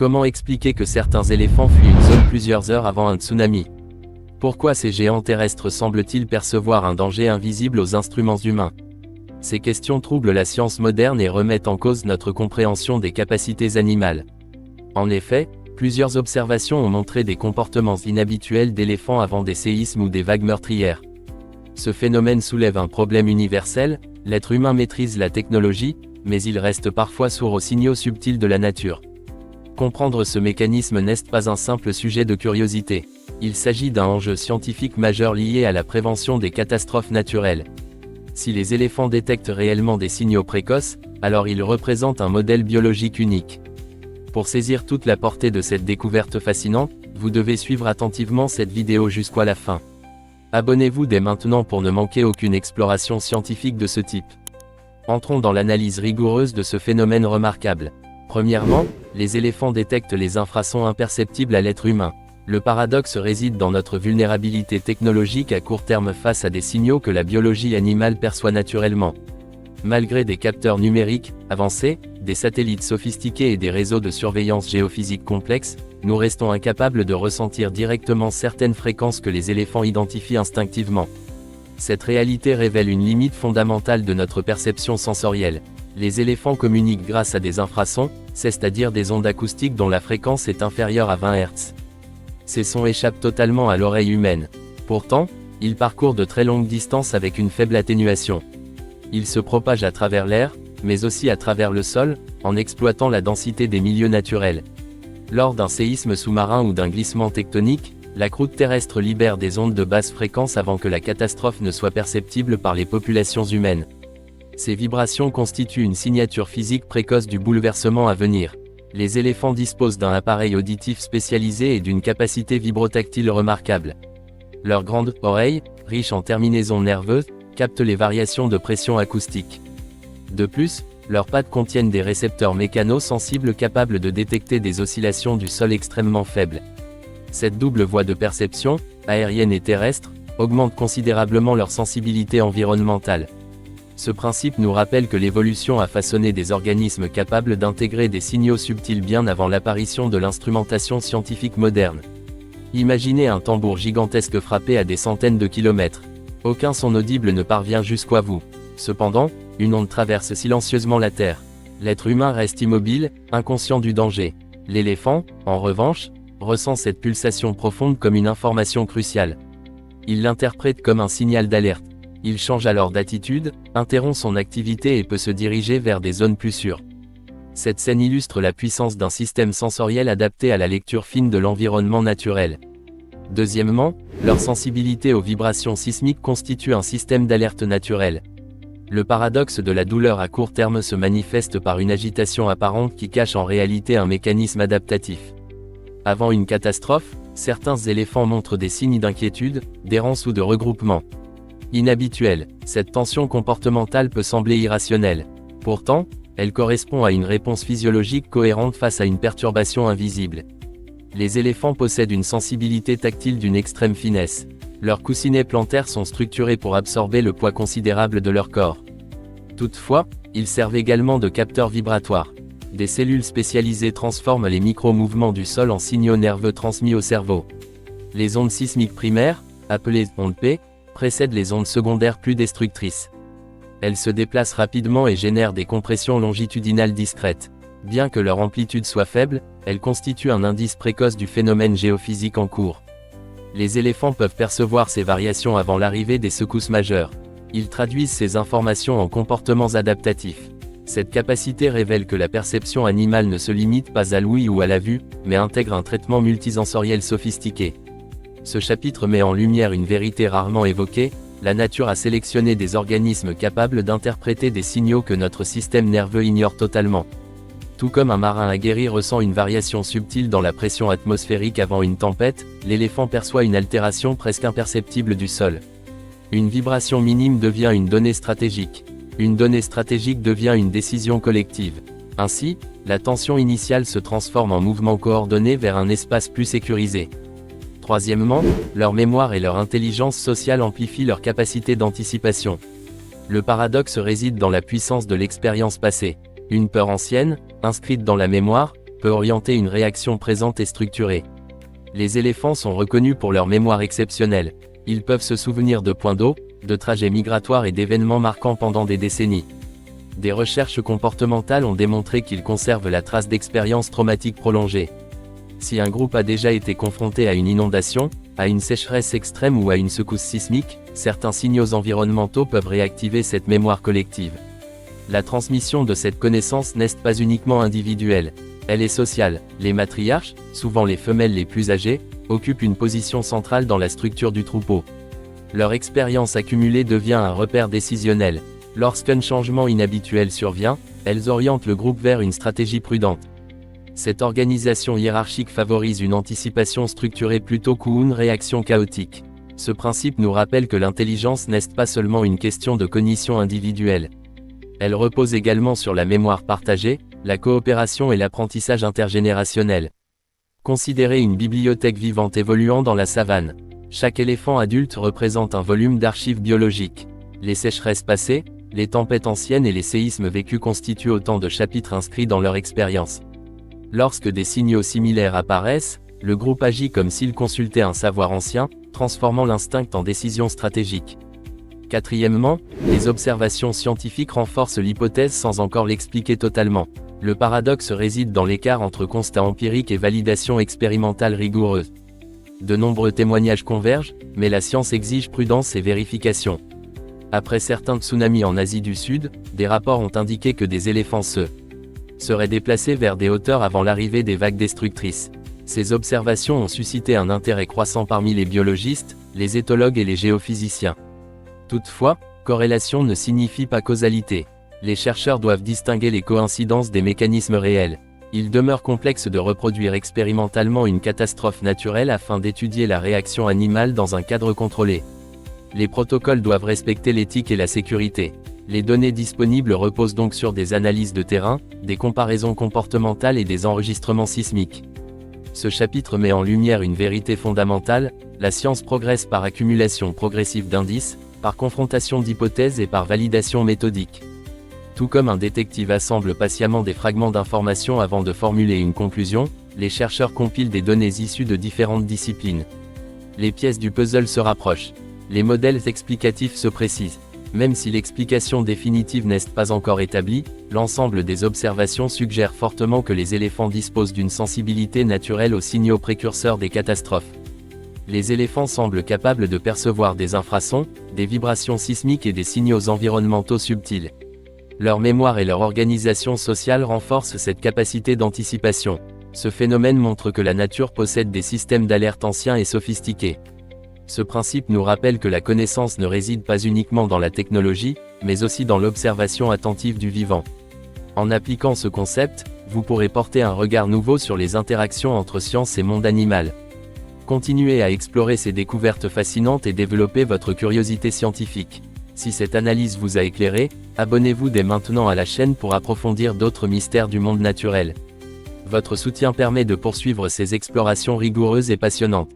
Comment expliquer que certains éléphants fuient une zone plusieurs heures avant un tsunami? Pourquoi ces géants terrestres semblent-ils percevoir un danger invisible aux instruments humains? Ces questions troublent la science moderne et remettent en cause notre compréhension des capacités animales. En effet, plusieurs observations ont montré des comportements inhabituels d'éléphants avant des séismes ou des vagues meurtrières. Ce phénomène soulève un problème universel: l'être humain maîtrise la technologie, mais il reste parfois sourd aux signaux subtils de la nature. Comprendre ce mécanisme n'est pas un simple sujet de curiosité. Il s'agit d'un enjeu scientifique majeur lié à la prévention des catastrophes naturelles. Si les éléphants détectent réellement des signaux précoces, alors ils représentent un modèle biologique unique. Pour saisir toute la portée de cette découverte fascinante, vous devez suivre attentivement cette vidéo jusqu'à la fin. Abonnez-vous dès maintenant pour ne manquer aucune exploration scientifique de ce type. Entrons dans l'analyse rigoureuse de ce phénomène remarquable. Premièrement, les éléphants détectent les infrasons imperceptibles à l'être humain. Le paradoxe réside dans notre vulnérabilité technologique à court terme face à des signaux que la biologie animale perçoit naturellement. Malgré des capteurs numériques avancés, des satellites sophistiqués et des réseaux de surveillance géophysique complexes, nous restons incapables de ressentir directement certaines fréquences que les éléphants identifient instinctivement. Cette réalité révèle une limite fondamentale de notre perception sensorielle. Les éléphants communiquent grâce à des infrasons, c'est-à-dire des ondes acoustiques dont la fréquence est inférieure à 20 Hz. Ces sons échappent totalement à l'oreille humaine. Pourtant, ils parcourent de très longues distances avec une faible atténuation. Ils se propagent à travers l'air, mais aussi à travers le sol, en exploitant la densité des milieux naturels. Lors d'un séisme sous-marin ou d'un glissement tectonique, la croûte terrestre libère des ondes de basse fréquence avant que la catastrophe ne soit perceptible par les populations humaines. Ces vibrations constituent une signature physique précoce du bouleversement à venir. Les éléphants disposent d'un appareil auditif spécialisé et d'une capacité vibrotactile remarquable. Leurs grandes oreilles, riches en terminaisons nerveuses, captent les variations de pression acoustique. De plus, leurs pattes contiennent des récepteurs mécano-sensibles capables de détecter des oscillations du sol extrêmement faibles. Cette double voie de perception, aérienne et terrestre, augmente considérablement leur sensibilité environnementale. Ce principe nous rappelle que l'évolution a façonné des organismes capables d'intégrer des signaux subtils bien avant l'apparition de l'instrumentation scientifique moderne. Imaginez un tambour gigantesque frappé à des centaines de kilomètres. Aucun son audible ne parvient jusqu'à vous. Cependant, une onde traverse silencieusement la Terre. L'être humain reste immobile, inconscient du danger. L'éléphant, en revanche, ressent cette pulsation profonde comme une information cruciale. Il l'interprète comme un signal d'alerte. Il change alors d'attitude, interrompt son activité et peut se diriger vers des zones plus sûres. Cette scène illustre la puissance d'un système sensoriel adapté à la lecture fine de l'environnement naturel. Deuxièmement, leur sensibilité aux vibrations sismiques constitue un système d'alerte naturel. Le paradoxe de la douleur à court terme se manifeste par une agitation apparente qui cache en réalité un mécanisme adaptatif. Avant une catastrophe, certains éléphants montrent des signes d'inquiétude, d'errance ou de regroupement. Inhabituelle, cette tension comportementale peut sembler irrationnelle. Pourtant, elle correspond à une réponse physiologique cohérente face à une perturbation invisible. Les éléphants possèdent une sensibilité tactile d'une extrême finesse. Leurs coussinets plantaires sont structurés pour absorber le poids considérable de leur corps. Toutefois, ils servent également de capteurs vibratoires. Des cellules spécialisées transforment les micro-mouvements du sol en signaux nerveux transmis au cerveau. Les ondes sismiques primaires, appelées ondes P, précèdent les ondes secondaires plus destructrices. Elles se déplacent rapidement et génèrent des compressions longitudinales discrètes. Bien que leur amplitude soit faible, elles constituent un indice précoce du phénomène géophysique en cours. Les éléphants peuvent percevoir ces variations avant l'arrivée des secousses majeures. Ils traduisent ces informations en comportements adaptatifs. Cette capacité révèle que la perception animale ne se limite pas à l'ouïe ou à la vue, mais intègre un traitement multisensoriel sophistiqué. Ce chapitre met en lumière une vérité rarement évoquée: la nature a sélectionné des organismes capables d'interpréter des signaux que notre système nerveux ignore totalement. Tout comme un marin aguerri ressent une variation subtile dans la pression atmosphérique avant une tempête, l'éléphant perçoit une altération presque imperceptible du sol. Une vibration minime devient une donnée stratégique. Une donnée stratégique devient une décision collective. Ainsi, la tension initiale se transforme en mouvement coordonné vers un espace plus sécurisé. Troisièmement, leur mémoire et leur intelligence sociale amplifient leur capacité d'anticipation. Le paradoxe réside dans la puissance de l'expérience passée. Une peur ancienne, inscrite dans la mémoire, peut orienter une réaction présente et structurée. Les éléphants sont reconnus pour leur mémoire exceptionnelle. Ils peuvent se souvenir de points d'eau, de trajets migratoires et d'événements marquants pendant des décennies. Des recherches comportementales ont démontré qu'ils conservent la trace d'expériences traumatiques prolongées. Si un groupe a déjà été confronté à une inondation, à une sécheresse extrême ou à une secousse sismique, certains signaux environnementaux peuvent réactiver cette mémoire collective. La transmission de cette connaissance n'est pas uniquement individuelle. Elle est sociale. Les matriarches, souvent les femelles les plus âgées, occupent une position centrale dans la structure du troupeau. Leur expérience accumulée devient un repère décisionnel. Lorsqu'un changement inhabituel survient, elles orientent le groupe vers une stratégie prudente. Cette organisation hiérarchique favorise une anticipation structurée plutôt qu'une réaction chaotique. Ce principe nous rappelle que l'intelligence n'est pas seulement une question de cognition individuelle. Elle repose également sur la mémoire partagée, la coopération et l'apprentissage intergénérationnel. Considérez une bibliothèque vivante évoluant dans la savane. Chaque éléphant adulte représente un volume d'archives biologiques. Les sécheresses passées, les tempêtes anciennes et les séismes vécus constituent autant de chapitres inscrits dans leur expérience. Lorsque des signaux similaires apparaissent, le groupe agit comme s'il consultait un savoir ancien, transformant l'instinct en décision stratégique. Quatrièmement, les observations scientifiques renforcent l'hypothèse sans encore l'expliquer totalement. Le paradoxe réside dans l'écart entre constat empirique et validation expérimentale rigoureuse. De nombreux témoignages convergent, mais la science exige prudence et vérification. Après certains tsunamis en Asie du Sud, des rapports ont indiqué que des éléphants seraient déplacés vers des hauteurs avant l'arrivée des vagues destructrices. Ces observations ont suscité un intérêt croissant parmi les biologistes, les éthologues et les géophysiciens. Toutefois, corrélation ne signifie pas causalité. Les chercheurs doivent distinguer les coïncidences des mécanismes réels. Il demeure complexe de reproduire expérimentalement une catastrophe naturelle afin d'étudier la réaction animale dans un cadre contrôlé. Les protocoles doivent respecter l'éthique et la sécurité. Les données disponibles reposent donc sur des analyses de terrain, des comparaisons comportementales et des enregistrements sismiques. Ce chapitre met en lumière une vérité fondamentale: la science progresse par accumulation progressive d'indices, par confrontation d'hypothèses et par validation méthodique. Tout comme un détective assemble patiemment des fragments d'informations avant de formuler une conclusion, les chercheurs compilent des données issues de différentes disciplines. Les pièces du puzzle se rapprochent. Les modèles explicatifs se précisent. Même si l'explication définitive n'est pas encore établie, l'ensemble des observations suggère fortement que les éléphants disposent d'une sensibilité naturelle aux signaux précurseurs des catastrophes. Les éléphants semblent capables de percevoir des infrasons, des vibrations sismiques et des signaux environnementaux subtils. Leur mémoire et leur organisation sociale renforcent cette capacité d'anticipation. Ce phénomène montre que la nature possède des systèmes d'alerte anciens et sophistiqués. Ce principe nous rappelle que la connaissance ne réside pas uniquement dans la technologie, mais aussi dans l'observation attentive du vivant. En appliquant ce concept, vous pourrez porter un regard nouveau sur les interactions entre science et monde animal. Continuez à explorer ces découvertes fascinantes et développer votre curiosité scientifique. Si cette analyse vous a éclairé, abonnez-vous dès maintenant à la chaîne pour approfondir d'autres mystères du monde naturel. Votre soutien permet de poursuivre ces explorations rigoureuses et passionnantes.